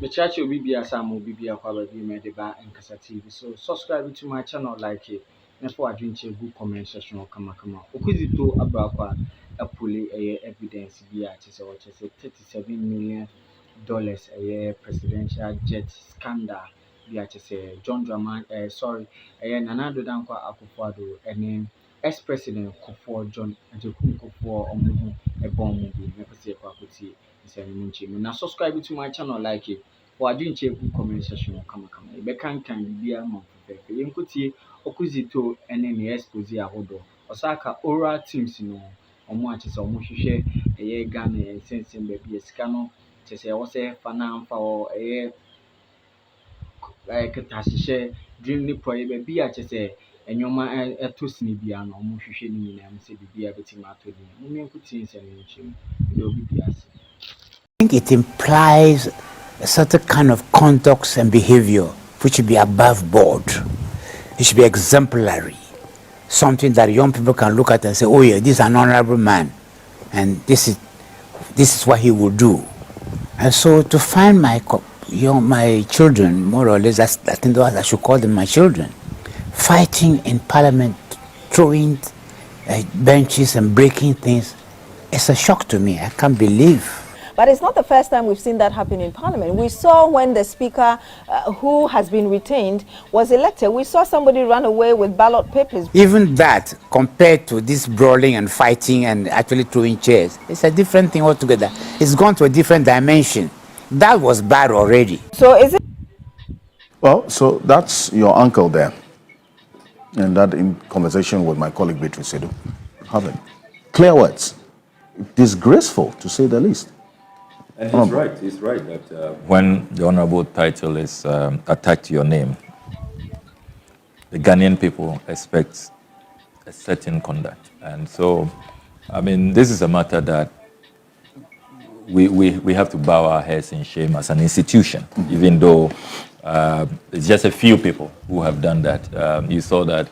Me chat you BBA Sam BBA Kwaba Mediba and Kasa TV. So subscribe to my channel, like it. And for a drink good comment section or come. Okuzito Abrakwa a pulley a evidence via $37 million a year presidential jet scandal via John Draman Nanado Dankwa Akufado and then ex-president Kofo John Ajekun Kofo Omuhu a bomb movie never say Kwakuti now subscribe to my channel like it for I didn't check good comment section come you can be a month Yenkuti Okuzito and then expose a hodo Osaka oral teams no ọmọ àti sẹ ọmọ hwehwẹ ẹyẹ Ghana ẹ nsẹnsẹm baabi sika no kyerɛ sɛ ɛwɔ sɛ fa na mfa hɔ ɛyɛ ketahyehyɛ dream ne pɔ yɛ baabi a kyerɛ sɛ nneɛma ɛtɔ sini bia no ɔmo hwehwɛ ne nyinaa mu sɛ biribi a bɛtumi atɔ din mo mmiɛnko tie nsɛm no nkyɛn mu ɛdɛ obi bi ase. I think it implies a certain kind of conduct and behavior which should be above board. It should be exemplary. Something that young people can look at and say, oh yeah, this is an honorable man and this is what he will do. And so to find my children, more or less, I think I should call them my children, fighting in parliament, throwing benches and breaking things, it's a shock to me. I can't believe. But it's not the first time we've seen that happen in Parliament. We saw when the Speaker, who has been retained, was elected. We saw somebody run away with ballot papers. Even that, compared to this brawling and fighting and actually throwing chairs, it's a different thing altogether. It's gone to a different dimension. That was bad already. So is it? Well, so that's your uncle there. And that in conversation with my colleague Beatrice Sedu. Having clear words. Disgraceful, to say the least. He's right that when the honorable title is attached to your name, the Ghanaian people expect a certain conduct. And so, I mean, this is a matter that we have to bow our heads in shame as an institution, even though it's just a few people who have done that. You saw that,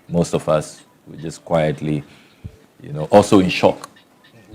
most of us were just quietly, also in shock.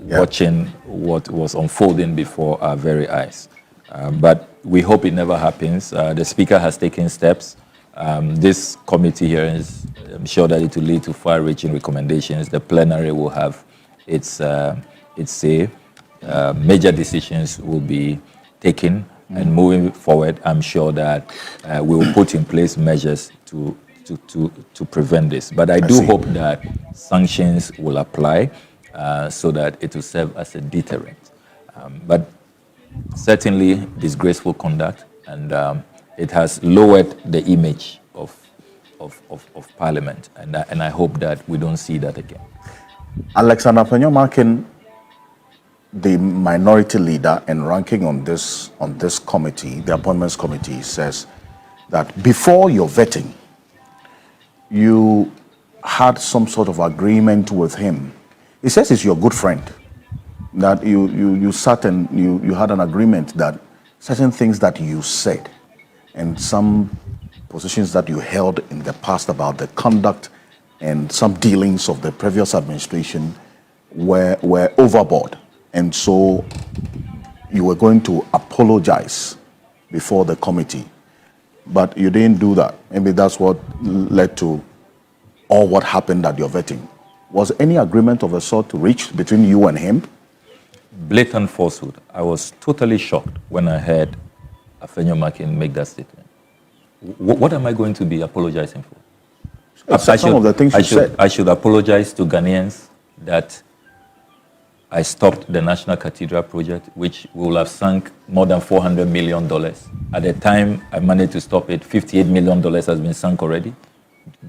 Yeah. Watching what was unfolding before our very eyes. But we hope it never happens. The Speaker has taken steps. This committee hearings, I'm sure that it will lead to far-reaching recommendations. The plenary will have its say. Major decisions will be taken. And moving forward, I'm sure that we will put in place measures to prevent this. But I do hope that sanctions will apply. So that it will serve as a deterrent. But certainly disgraceful conduct, and it has lowered the image of Parliament, and I hope that we don't see that again. Alexander Penyomakin, the minority leader and ranking on this committee, the appointments committee, says that before your vetting, you had some sort of agreement with him. He says he's your good friend, that you sat and you had an agreement that certain things that you said and some positions that you held in the past about the conduct and some dealings of the previous administration were overboard. And so you were going to apologize before the committee. But you didn't do that. Maybe that's what led to all what happened at your vetting. Was any agreement of a sort reached between you and him? Blatant falsehood. I was totally shocked when I heard Afenyomakin make that statement. What am I going to be apologizing for? Some of the things you said. I should apologize to Ghanaians that I stopped the National Cathedral project, which will have sunk more than $400 million. At the time I managed to stop it, $58 million has been sunk already.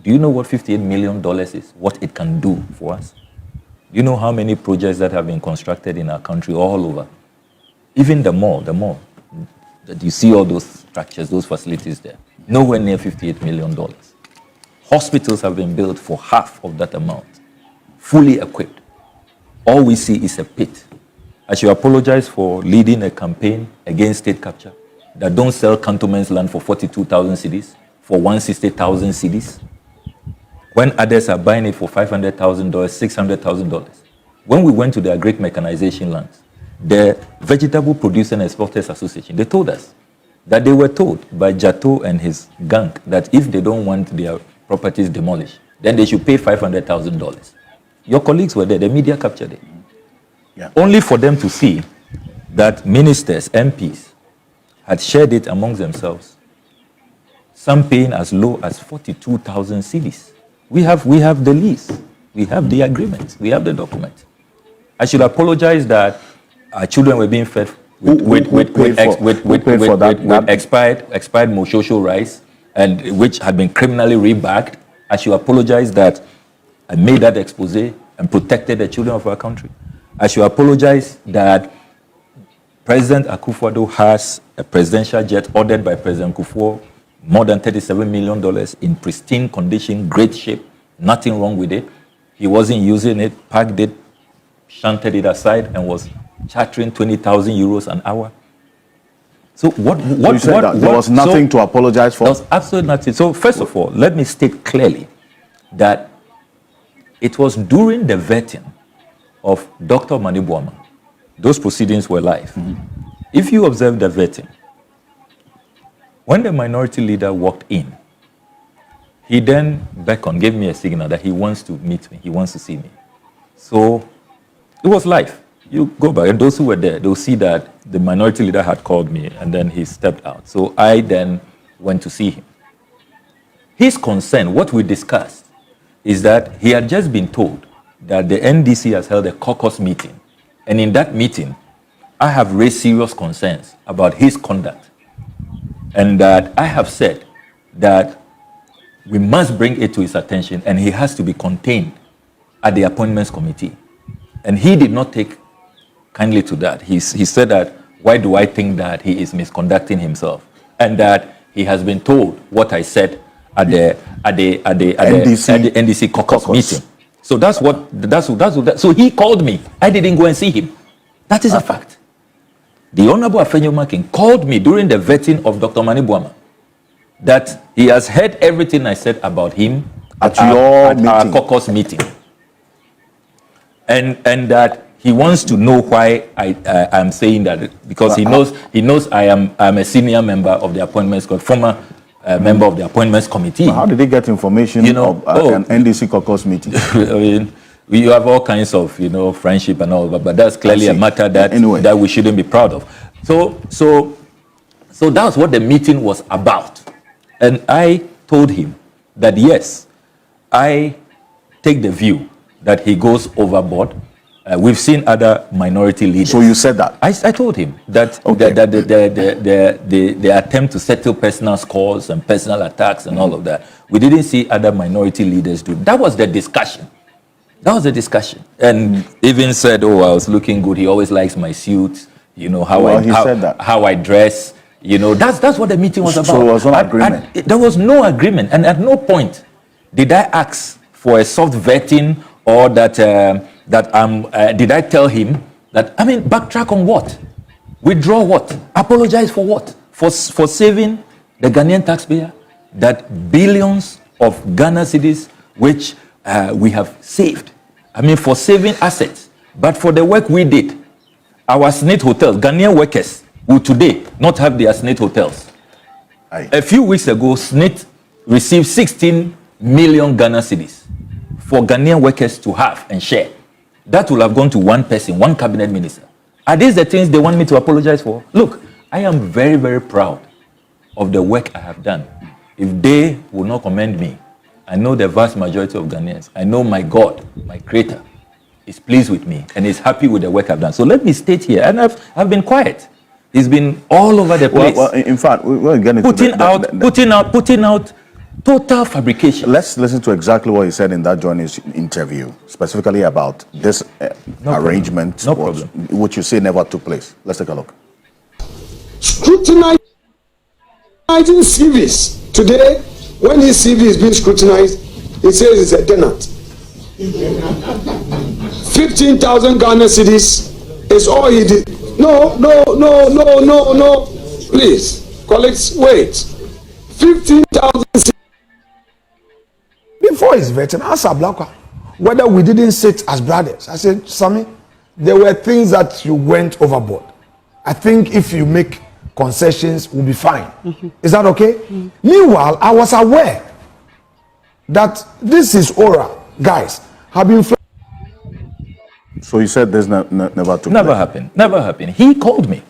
Do you know what $58 million is? What it can do for us? Do you know how many projects that have been constructed in our country all over? Even the mall, that you see all those structures, those facilities there, nowhere near $58 million. Hospitals have been built for half of that amount, fully equipped. All we see is a pit. I should apologize for leading a campaign against state capture, that don't sell cantonments land for 42,000 cedis, for 160,000 cedis, when others are buying it for $500,000, $600,000. When we went to their great mechanization lands, the Vegetable Producer and Exporters Association, they told us that they were told by Jato and his gang that if they don't want their properties demolished, then they should pay $500,000. Your colleagues were there, the media captured it. Yeah. Only for them to see that ministers, MPs, had shared it amongst themselves. Some paying as low as 42,000 cedis. We have the lease, we have the agreement, we have the document. I should apologize that our children were being fed with expired Moshosho rice, and which had been criminally rebagged. I should apologize that I made that expose and protected the children of our country. I should apologize that President Akufo-Addo has a presidential jet ordered by President Kufuor, more than $37 million in pristine condition, great shape, nothing wrong with it. He wasn't using it, parked it, shunted it aside, and was chartering 20,000 euros an hour. So there was nothing to apologize for? There was absolutely nothing. So first of all, let me state clearly that it was during the vetting of Dr. Manibuama. Those proceedings were live. If you observe the vetting, when the minority leader walked in, he then beckoned, gave me a signal that he wants to meet me, he wants to see me. So it was live. You go back, and those who were there, they'll see that the minority leader had called me, and then he stepped out. So I then went to see him. His concern, what we discussed, is that he had just been told that the NDC has held a caucus meeting, and in that meeting, I have raised serious concerns about his conduct, and that I have said that we must bring it to his attention, and he has to be contained at the appointments committee. And he did not take kindly to that. He said that, why do I think that he is misconducting himself? And that he has been told what I said at the NDC caucus meeting. So so he called me. I didn't go and see him. That is a fact. The Honorable Afenyo Makin called me during the vetting of Dr. Manibuama that he has heard everything I said about him at our caucus meeting. And that he wants to know why I'm saying that, because he knows I'm a senior member of the appointments, former member of the appointments committee. How did they get information of an NDC caucus meeting? I mean, we have all kinds of friendship and all, but that's clearly a matter that that we shouldn't be proud of. So that's what the meeting was about, and I told him that yes, I take the view that he goes overboard. We've seen other minority leaders. So you said that? I told him that, the attempt to settle personal scores and personal attacks and all of that, we didn't see other minority leaders do. That was the discussion. And even said, I was looking good. He always likes my suit. How I dress. That's what the meeting was about. So it was no agreement? There was no agreement. And at no point did I ask for a soft vetting or that did I tell him that, backtrack on what? Withdraw what? Apologize for what? For saving the Ghanaian taxpayer? That billions of Ghana cedis which we have saved. For saving assets. But for the work we did, our SNIT hotels, Ghanaian workers will today not have their SNIT hotels. Aye. A few weeks ago, SNIT received 16 million Ghana cedis for Ghanaian workers to have and share. That will have gone to one person, one cabinet minister. Are these the things they want me to apologize for? Look, I am very, very proud of the work I have done. If they will not commend me, I know the vast majority of Ghanaians, I know my God, my Creator, is pleased with me and is happy with the work I've done. So let me state here, and I've been quiet. It's been all over the place. Well, in fact, we're getting putting out total fabrication. Let's listen to exactly what he said in that journalist interview, specifically about this arrangement, which you say never took place. Let's take a look. Scrutinizing CVs. Today, when his CV is being scrutinized, he says it's a tenant. 15,000 Ghana cedis is all he did. No. Please, colleagues, wait. 15,000 cedis. Before his vetting, I asked Ablakwa whether we didn't sit as brothers. I said, Sammy, there were things that you went overboard. I think if you make concessions, we'll be fine. Is that okay? Meanwhile, I was aware that this is aura, guys, have been. So you said this never took Never place? happened. Never happened. He called me.